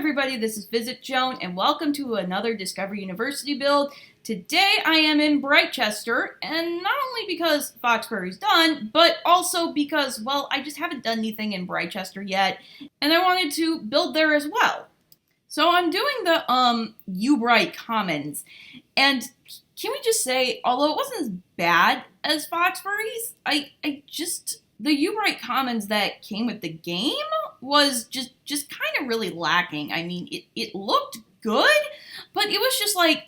everybody, this is VisitJoan, and welcome to another Discovery University build. Today I am in Britechester, and not only because Foxbury's done, but also because, well, I just haven't done anything in Britechester yet, and I wanted to build there as well. So I'm doing the U-Brite Commons, and can we just say, although it wasn't as bad as Foxbury's, the U-Brite Commons that came with the game was just kind of really lacking. I mean, it looked good, but it was just like,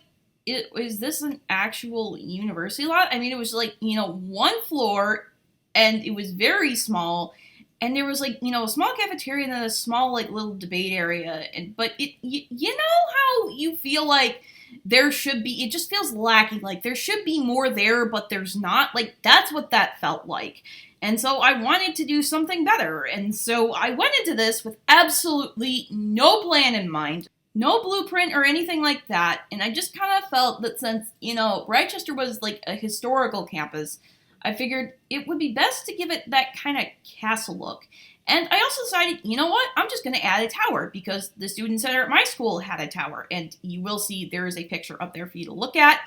is this an actual university lot? I mean, it was like, one floor, and it was very small, and there was like, a small cafeteria and then a small like little debate area, but you know how you feel like there should be, it just feels lacking, like there should be more there, but there's not. Like, that's what that felt like. And so I wanted to do something better, and so I went into this with absolutely no plan in mind, no blueprint or anything like that, and I just kind of felt that since, Britechester was like a historical campus, I figured it would be best to give it that kind of castle look. And I also decided, you know what, I'm just going to add a tower, because the student center at my school had a tower, and you will see there is a picture up there for you to look at.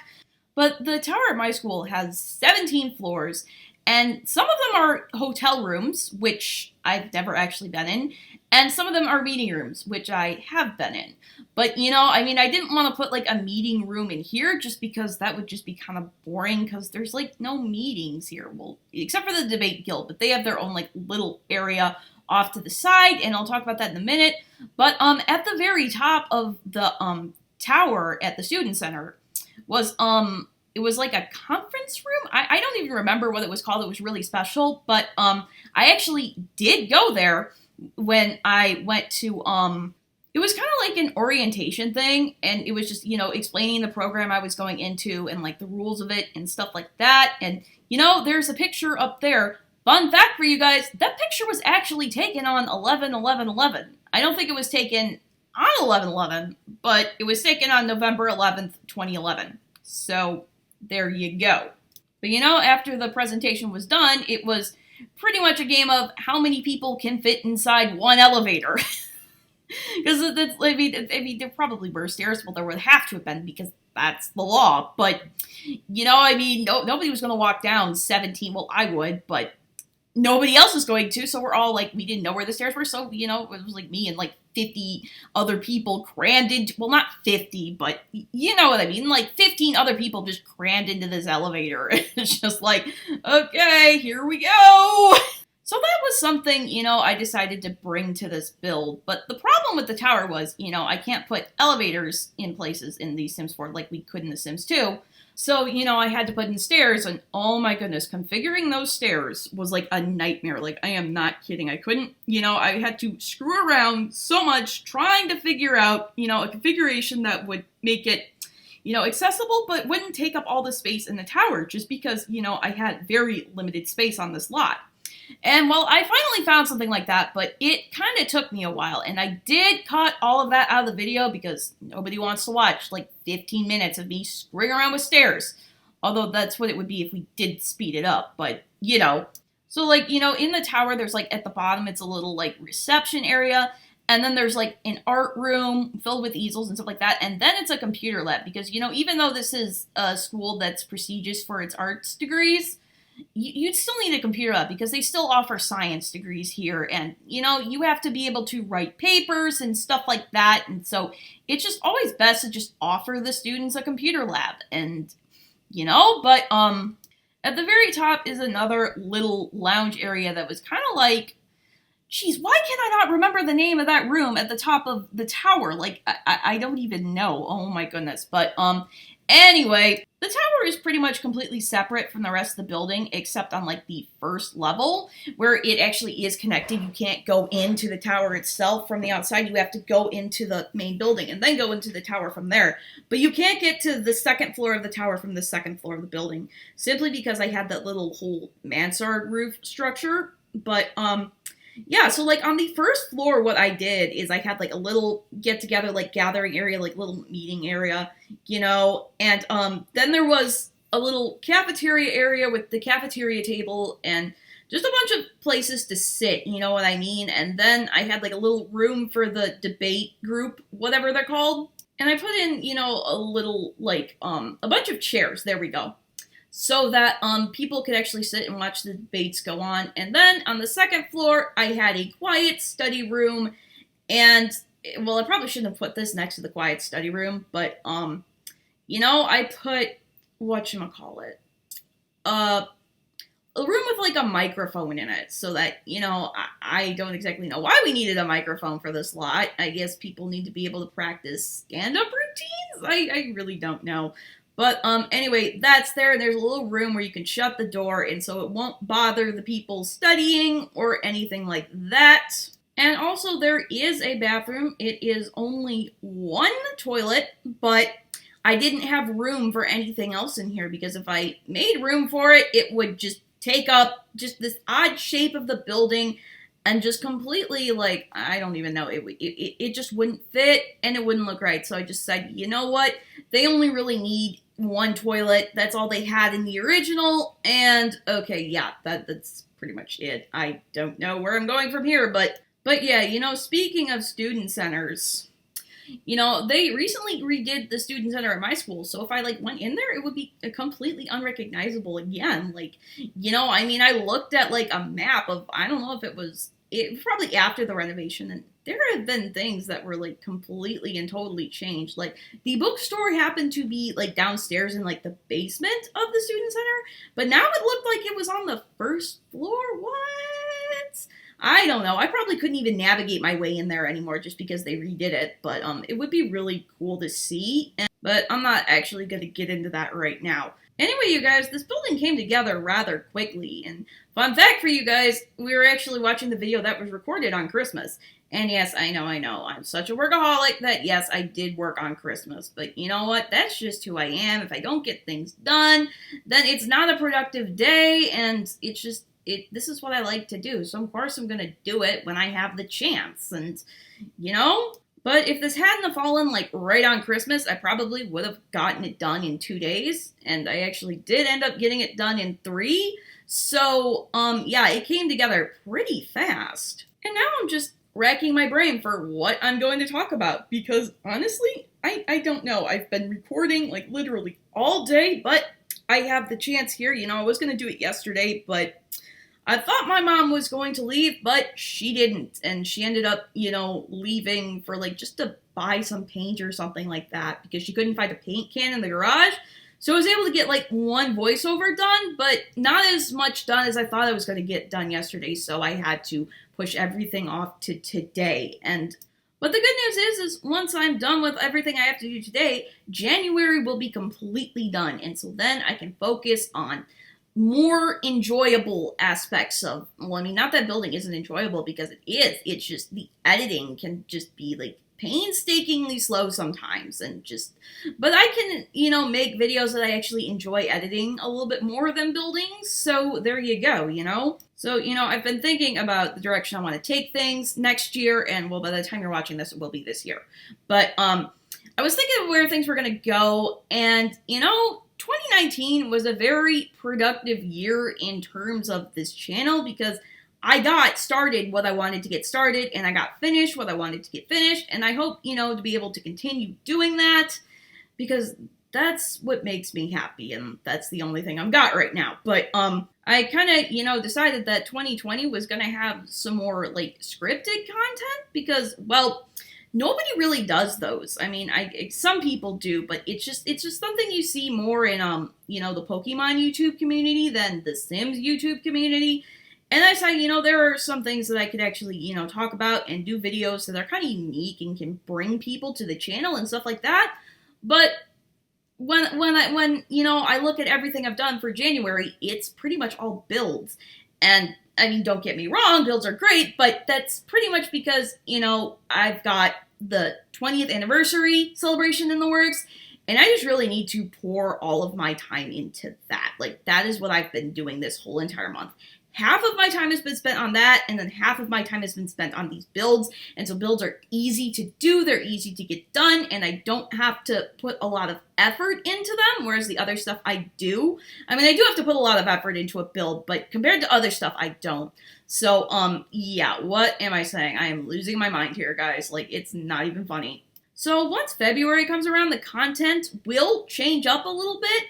But the tower at my school has 17 floors, and some of them are hotel rooms, which I've never actually been in, and some of them are meeting rooms, which I have been in. But, I didn't want to put, like, a meeting room in here just because that would just be kind of boring, because there's, like, no meetings here. Well, except for the debate guild, but they have their own, like, little area off to the side, and I'll talk about that in a minute. But, at the very top of the, tower at the student center was, it was like a conference room. I don't even remember what it was called. It was really special, but I actually did go there when I went to, it was kind of like an orientation thing, and it was just, explaining the program I was going into and like the rules of it and stuff like that. And, there's a picture up there. Fun fact for you guys, that picture was actually taken on 11/11/11. I don't think it was taken on 11/11, but it was taken on November 11th, 2011. So there you go. But after the presentation was done, it was pretty much a game of how many people can fit inside one elevator. Because there probably were stairs. Well, there would have to have been, because that's the law. But nobody was going to walk down 17. Well, I would, but nobody else was going to. So we're all like, we didn't know where the stairs were. So it was like me and like 50 other people crammed into, well, not 50, but you know what I mean, like 15 other people just crammed into this elevator. It's just like, okay, here we go. So that was something, I decided to bring to this build. But the problem with the tower was, I can't put elevators in places in the Sims 4 like we could in the Sims 2. So, I had to put in stairs, and oh my goodness, configuring those stairs was like a nightmare. Like, I am not kidding. I couldn't, I had to screw around so much trying to figure out, a configuration that would make it, accessible, but wouldn't take up all the space in the tower, just because, I had very limited space on this lot. And, well, I finally found something like that, but it kind of took me a while, and I did cut all of that out of the video because nobody wants to watch, like, 15 minutes of me screwing around with stairs. Although that's what it would be if we did speed it up, but, So, like, in the tower, there's, like, at the bottom, it's a little, like, reception area, and then there's, like, an art room filled with easels and stuff like that, and then it's a computer lab, because, even though this is a school that's prestigious for its arts degrees, you'd still need a computer lab, because they still offer science degrees here, and, you have to be able to write papers and stuff like that, and so it's just always best to just offer the students a computer lab, and, but, at the very top is another little lounge area that was kind of like, geez, why can I not remember the name of that room at the top of the tower? Like, I don't even know. Oh my goodness. But, anyway, the tower is pretty much completely separate from the rest of the building, except on, like, the first level, where it actually is connected. You can't go into the tower itself from the outside. You have to go into the main building and then go into the tower from there. But you can't get to the second floor of the tower from the second floor of the building, simply because I had that little whole mansard roof structure. But, yeah, so, like, on the first floor, what I did is I had, like, a little get-together, like, gathering area, like, little meeting area, and, then there was a little cafeteria area with the cafeteria table and just a bunch of places to sit, you know what I mean? And then I had like a little room for the debate group, whatever they're called. And I put in, you know, a little, like, a bunch of chairs, there we go, so that people could actually sit and watch the debates go on. And then on the second floor, I had a quiet study room, and, well, I probably shouldn't have put this next to the quiet study room, but, you know, I put, whatchamacallit, a room with, like, a microphone in it, so that, you know, I don't exactly know why we needed a microphone for this lot. I guess people need to be able to practice stand-up routines? I really don't know. But, anyway, that's there, and there's a little room where you can shut the door, and so it won't bother the people studying or anything like that. And also, there is a bathroom. It is only one toilet, but I didn't have room for anything else in here, because if I made room for it, it would just take up just this odd shape of the building and just completely, like, I don't even know, it just wouldn't fit and it wouldn't look right. So I just said, you know what, they only really need one toilet. That's all they had in the original, and okay, yeah, that's pretty much it. I don't know where I'm going from here, but yeah, you know, speaking of student centers, you know, they recently redid the student center at my school, so if I, like, went in there, it would be completely unrecognizable again. Like, you know, I mean, I looked at, like, a map of, I don't know if it was probably after the renovation, and there have been things that were, like, completely and totally changed. Like, the bookstore happened to be, like, downstairs in, like, the basement of the student center, but now it looked like it was on the first floor. What? I don't know. I probably couldn't even navigate my way in there anymore just because they redid it, but it would be really cool to see, but I'm not actually going to get into that right now. Anyway, you guys, this building came together rather quickly, and fun fact for you guys, we were actually watching the video that was recorded on Christmas. And yes, I know, I'm such a workaholic that yes, I did work on Christmas, but you know what, that's just who I am. If I don't get things done, then it's not a productive day, and it's just, this is what I like to do, so of course I'm gonna do it when I have the chance, and, you know? But if this hadn't have fallen, like, right on Christmas, I probably would have gotten it done in 2 days, and I actually did end up getting it done in 3, so, yeah, it came together pretty fast. And now I'm just racking my brain for what I'm going to talk about, because, honestly, I don't know. I've been recording, like, literally all day, but I have the chance here. You know, I was gonna do it yesterday, but I thought my mom was going to leave, but she didn't, and she ended up, you know, leaving for, like, just to buy some paint or something like that, because she couldn't find a paint can in the garage. So I was able to get, like, one voiceover done, but not as much done as I thought I was going to get done yesterday, so I had to push everything off to today. But the good news is once I'm done with everything I have to do today, January will be completely done, and so then I can focus on more enjoyable aspects of, well, I mean, not that building isn't enjoyable, because it is. It's just the editing can just be, like, painstakingly slow sometimes, and just, but I can, you know, make videos that I actually enjoy editing a little bit more than building, so there you go, you know? So, you know, I've been thinking about the direction I want to take things next year, and, well, by the time you're watching this, it will be this year. But, I was thinking of where things were going to go, and, you know, 2019 was a very productive year in terms of this channel, because I got started what I wanted to get started, and I got finished what I wanted to get finished, and I hope, you know, to be able to continue doing that, because that's what makes me happy, and that's the only thing I've got right now. But, I kind of, you know, decided that 2020 was going to have some more, like, scripted content, because, well, nobody really does those. I mean, some people do, but it's just something you see more in, you know, the Pokemon YouTube community than the Sims YouTube community. And I said, you know, there are some things that I could actually, you know, talk about and do videos that are kind of unique and can bring people to the channel and stuff like that. But when you know, I look at everything I've done for January, it's pretty much all builds. And I mean, don't get me wrong, builds are great, but that's pretty much because, you know, I've got the 20th anniversary celebration in the works, and I just really need to pour all of my time into that. Like, that is what I've been doing this whole entire month. half of my time has been spent on that, and then half of my time has been spent on these builds. And so builds are easy to do, they're easy to get done, and I don't have to put a lot of effort into them, whereas the other stuff I do. I mean, I do have to put a lot of effort into a build, but compared to other stuff, I don't. So, yeah, what am I saying? I am losing my mind here, guys. Like, it's not even funny. So once February comes around, the content will change up a little bit,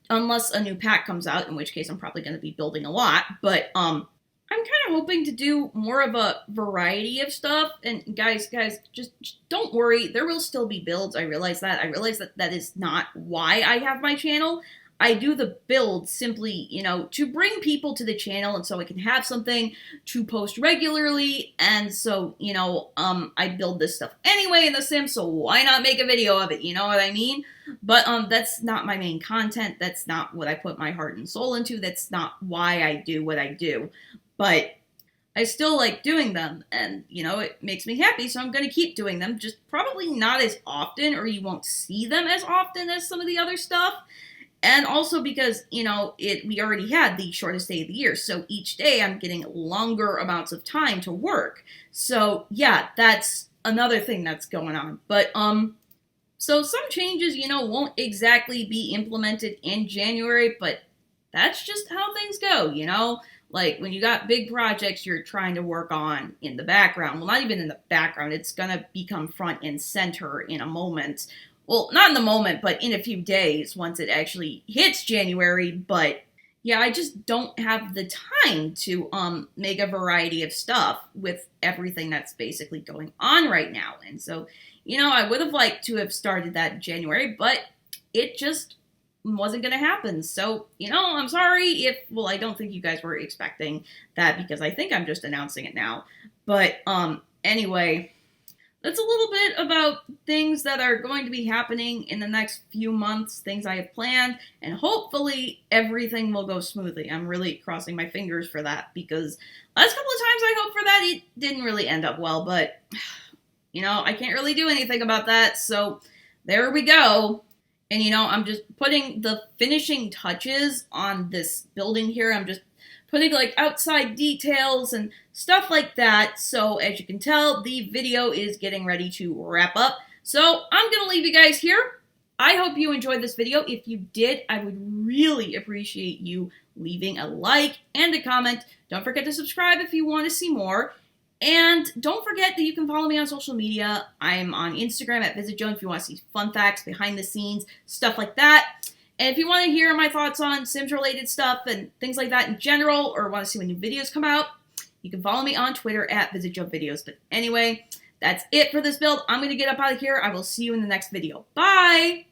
unless a new pack comes out, in which case I'm probably going to be building a lot. But I'm kind of hoping to do more of a variety of stuff. And guys, just don't worry. There will still be builds. I realize that. I realize that that is not why I have my channel. I do the build simply, you know, to bring people to the channel and so I can have something to post regularly. And so, you know, I build this stuff anyway in The Sims, so why not make a video of it? You know what I mean? But that's not my main content. That's not what I put my heart and soul into. That's not why I do what I do. But I still like doing them, and, you know, it makes me happy, so I'm going to keep doing them. Just probably not as often, or you won't see them as often as some of the other stuff. And also because, you know, we already had the shortest day of the year, so each day I'm getting longer amounts of time to work. So, yeah, that's another thing that's going on. But, so some changes, you know, won't exactly be implemented in January, but that's just how things go, you know? Like, when you got big projects you're trying to work on in the background, well, not even in the background, it's gonna become front and center in a moment. Well, not in the moment, but in a few days once it actually hits January. But yeah, I just don't have the time to make a variety of stuff with everything that's basically going on right now. And so, you know, I would have liked to have started that in January, but it just wasn't going to happen. So, you know, I'm sorry if, well, I don't think you guys were expecting that because I think I'm just announcing it now. But anyway, that's a little bit about things that are going to be happening in the next few months, things I have planned, and hopefully everything will go smoothly. I'm really crossing my fingers for that because last couple of times I hoped for that, it didn't really end up well, but, you know, I can't really do anything about that, so there we go. And, you know, I'm just putting the finishing touches on this building here. I'm just putting, like, outside details and stuff like that. So, as you can tell, the video is getting ready to wrap up. So, I'm going to leave you guys here. I hope you enjoyed this video. If you did, I would really appreciate you leaving a like and a comment. Don't forget to subscribe if you want to see more. And don't forget that you can follow me on social media. I'm on Instagram at VisitJoan if you want to see fun facts, behind the scenes, stuff like that. And if you want to hear my thoughts on Sims-related stuff and things like that in general, or want to see when new videos come out, you can follow me on Twitter at VisitJoanVideos. But anyway, that's it for this build. I'm going to get up out of here. I will see you in the next video. Bye!